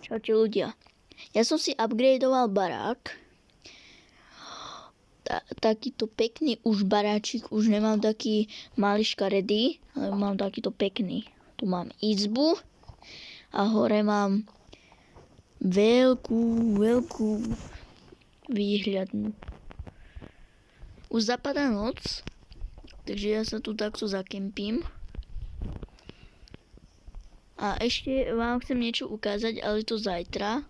Čaute ľudia. Ja som si upgradeoval barák. Takýto pekný už baráčik. Už nemám taký malý škaredý, ale mám takýto pekný. Tu mám izbu a hore mám veľkú výhľadnú. Už zapadá noc, takže ja sa tu takto zakempím. A ešte vám chcem niečo ukázať, ale to zajtra.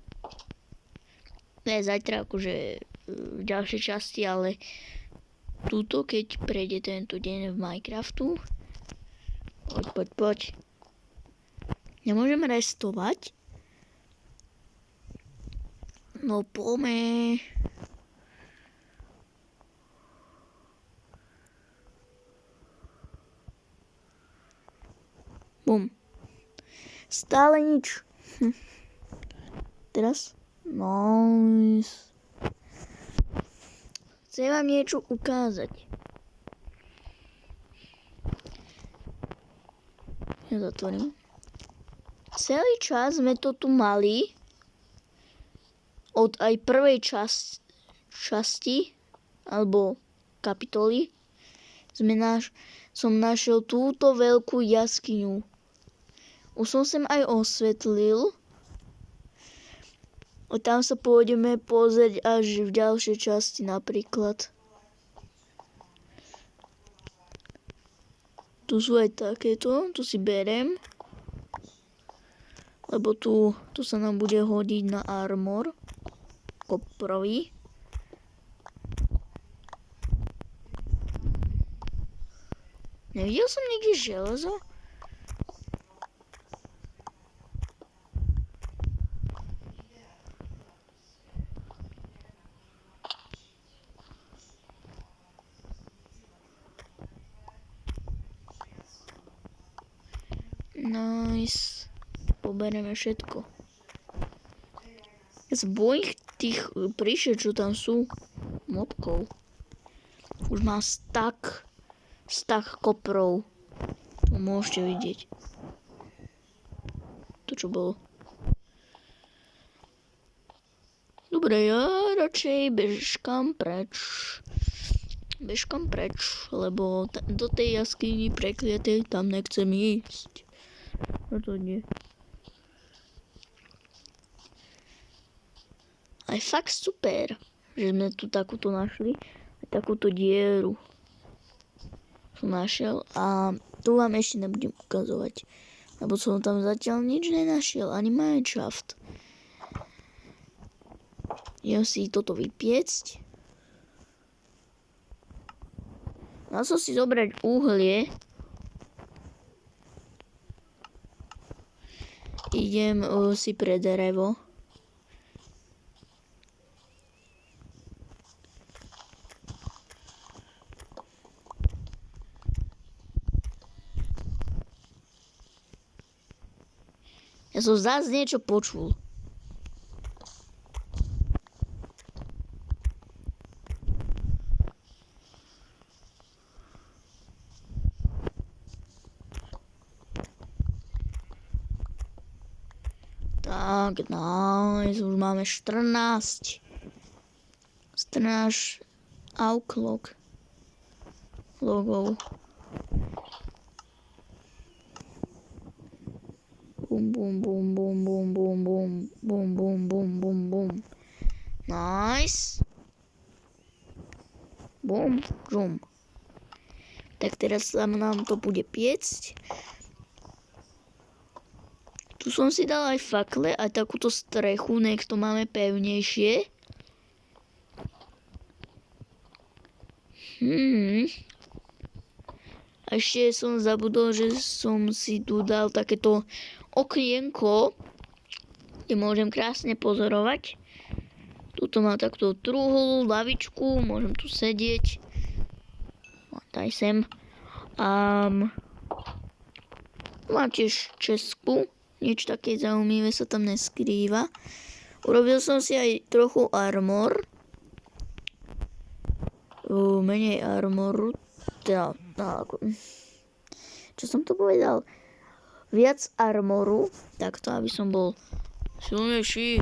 Ne zajtra, akože v ďalšej časti, ale túto, keď prejde tento deň v Minecraftu. Poď. Nemôžem restovať? No poďme. Bum. Stále nič. Teraz? Nice. Chcem vám niečo ukázať. Ja zatvorím. Celý čas sme to tu mali. Od aj prvej časti alebo kapitoly som našiel túto veľkú jaskyňu. Už som sem aj osvetlil. A tam sa pôjdeme pozrieť až v ďalšej časti napríklad. Tu sú aj takéto, tu si berem. Lebo tu sa nám bude hodiť na armor. Koprový. Nevidel som niekde železo? Nice. Poberieme všetko. Ja sa bojím tých príšer, čo tam sú. Mobkov. Už mám stack koprov. To môžete vidieť. To čo bolo. Dobre, ja radšej bežkam preč, lebo do tej jaskyni prekliatej tam nechcem ísť. Rozhodne. Aj fakt super, že sme tu takúto našli. Aj takúto dieru som našiel. A tu vám ešte nebudem ukazovať, lebo som tam zatiaľ nič nenašiel. Ani Minecraft. Ja si toto vypiecť. Mal som si zobrať uhlie. Idem si pre drevo. Ja som zás niečo počul. Tak, nice, už máme 14 outlook logov. Bum. Nice. Bum. Tak teraz nám to bude piecť. Tu som si dal aj fakle a takúto strechu, nech to máme pevnejšie. A ešte som zabudol, že som si tu dal takéto okienko, kde môžem krásne pozorovať. Tuto mám takto truhlu, lavičku, môžem tu sedieť. Daj sem. Mám tiež česku. Nič také zaujímavé sa tam neskrýva. Urobil som si aj trochu armor. Menej armoru. Čo som to povedal? Viac armoru. Takto, aby som bol Silnejší.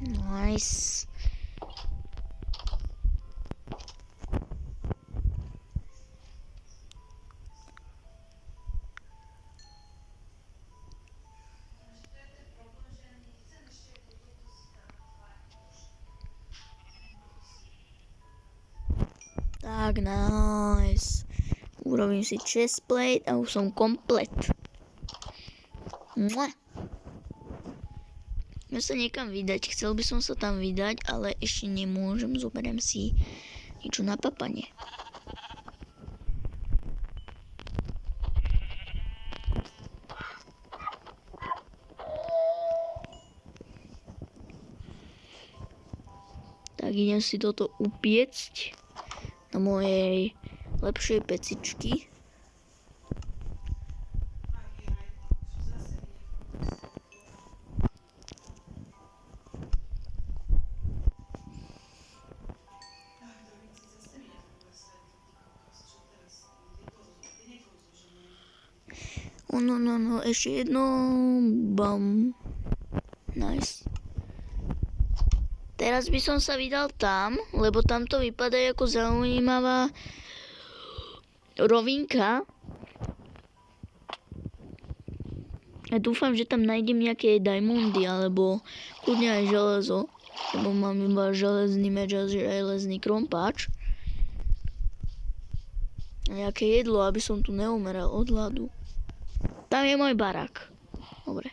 Nice. Tak, nice. Urobím si chestplate a už som komplet. Mua. Ja sa niekam vydať. Chcel by som sa tam vydať, ale ešte nemôžem. Zoberiem si niečo na papanie. Tak idem si toto upiecť na mojej lepšej pecičky. No, ešte jedno. Bam. Nice. Teraz by som sa vydal tam, lebo tam to vypadá ako zaujímavá rovinka. Ja dúfam, že tam nájdem nejaké diamondy, alebo kľudne aj železo, lebo mám iba železný meč a železný krompáč. A nejaké jedlo, aby som tu neumeral od hladu. Tam je môj barák. Dobre.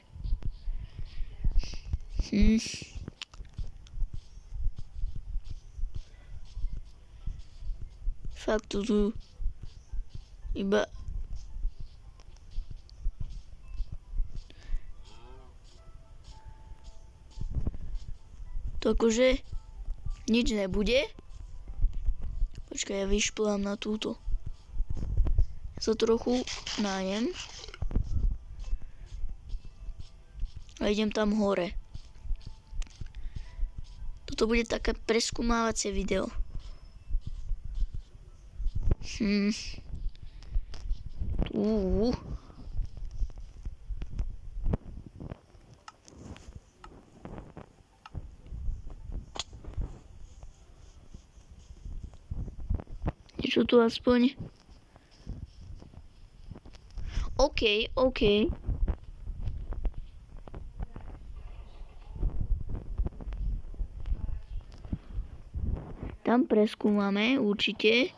Fakt tu iba to akože nič nebude. Počkaj, ja vyšplám na túto. Ja sa trochu nájem. A idem tam hore. Toto bude také preskúmávacie video. Niečo tu aspoň. OK. Tam preskúmame určite,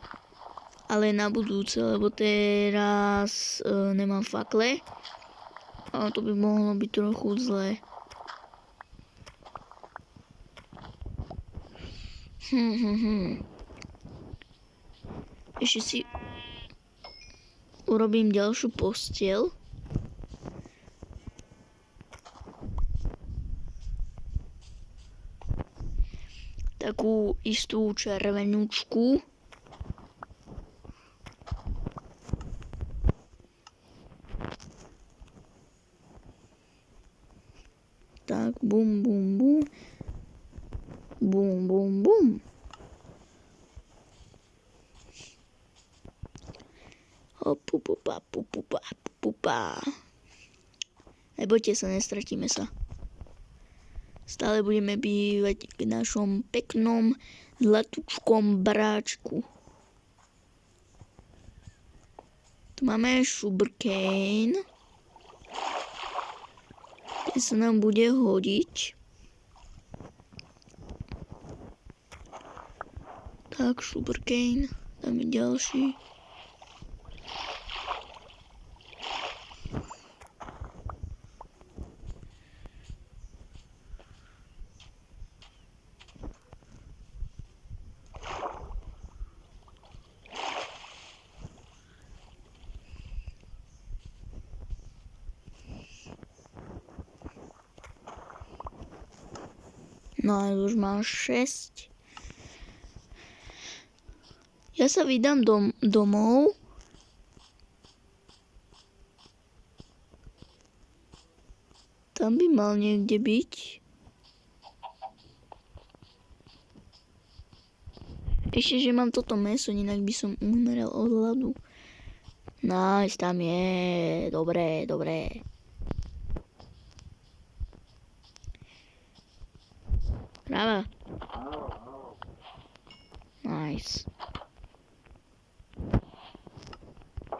ale na budúce, lebo teraz nemám fakle a to by mohlo byť trochu zlé. Ešte si urobím ďalšiu posteľ. Takú istú červenúčku. Tak, bum. Pupa. Nebojte sa, nestratíme sa. Stále budeme bývať v našom peknom zlatučkom baráčku. Tu máme sugarcane. Ten sa nám bude hodiť. Tak, sugarcane. Dáme ďalší. No ale už mám 6. Ja sa vydám domov. Tam by mal niekde byť. Ešte, že mám toto mäso, inak by som umrel od hladu. Nice, tam je. Dobre, dobre. Práva. Nice.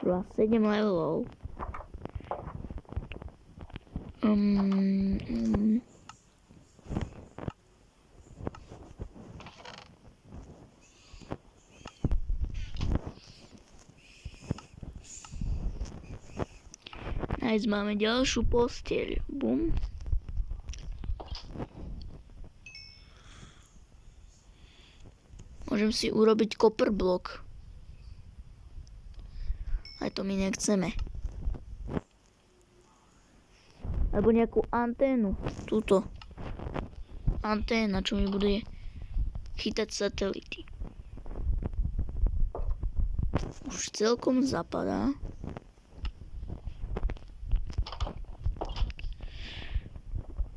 Už 7 levelov. Nice, máme ďalšiu posteľ. Bum. Môžem si urobiť copper block. Aj to my nechceme. Alebo nejakú anténu. Túto. Anténa, čo mi bude chytať satelity. Už celkom zapadá.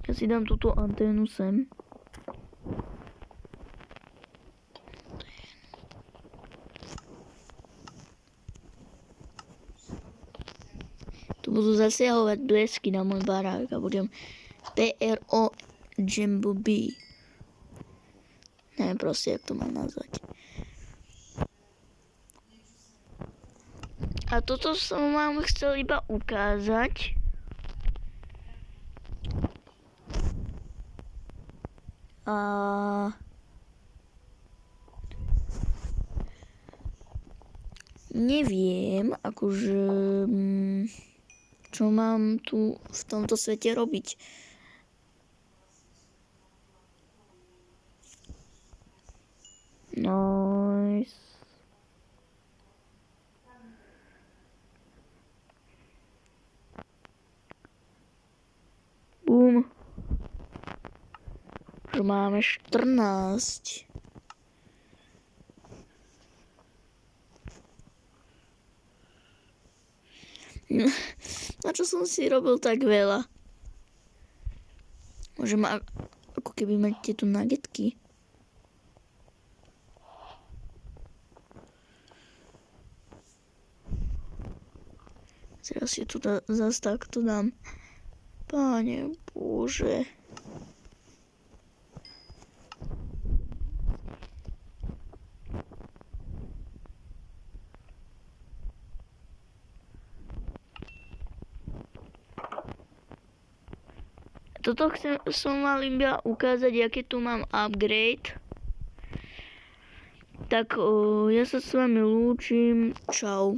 Ja si dám túto anténu sem. Tu budú zasiahovať blesky na môj barák a budem PRO Jumblebee. Neviem proste, jak to mám nazvať. A toto som vám chcel iba ukázať. A neviem, akože čo mám tu v tomto svete robiť. Nice. Boom. Už máme 14. Na čo som si robil tak veľa? Môžem ako keby mať tieto nuggetky. Teraz si tu zase takto dám. Páne Bože. Toto som mal iba ukázať, aké tu mám upgrade. Tak ja sa s vami lúčim. Čau.